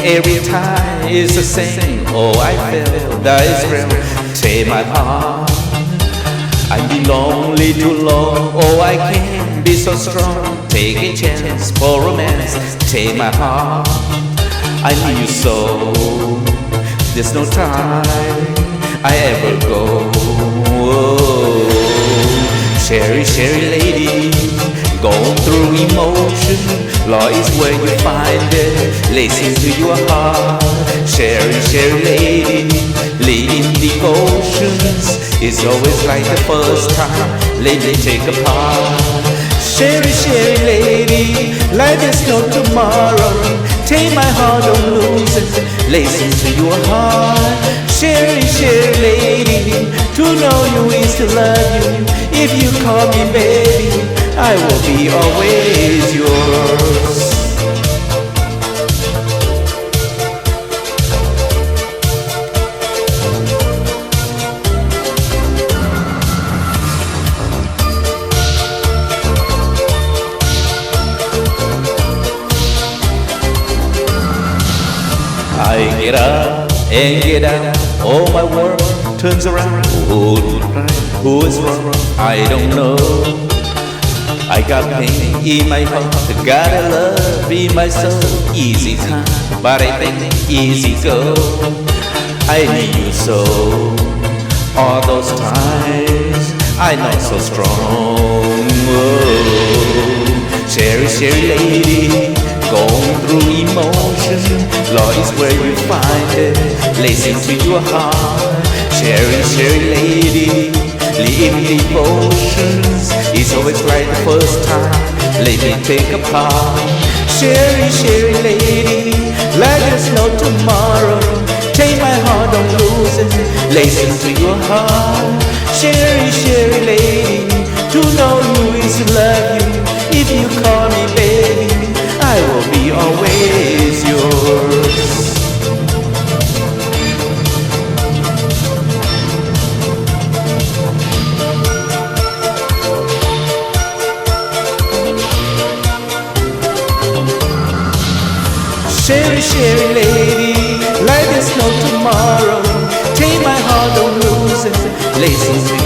every time is the same. Oh, I feel that is real. Take my heart. I've been lonely too long. Oh, I can't be so strong. Take a chance for romance. Take my heart. I need you so. There's no time I ever go. Oh, Sherry, Sherry lady, going through emotion. Law is where you find it. Listen to your heart. Sherry, Sherry lady, leading devotions. It's always like the first time. Let me take a part. Sherry, Sherry lady, like there's no tomorrow. Take my heart, don't lose it. Listen to your heart. Sherry, Sherry lady, to know you is to love you. If you call me baby, I will be always yours. I get up and get out. All my world turns around. Who is wrong? I don't know. I got pain in my heart, got a love in my soul. Easy time, but I think easy go. I need you so. All those times I know so strong. Oh, Sherry, Sherry lady, going through emotion. Law is where you find it. Listen to your heart. Sherry, Sherry lady, living devotions. It's always like the first time. Let me take a part. Sherry, Sherry lady, like there's no tomorrow. Take my heart, don't lose it. Listen to your heart. Sherry, Sherry lady, to know you is to love you. If you call me baby, I will be always yours. Sherry, Sherry lady, like there's no tomorrow. Take my heart, don't lose it. Listen to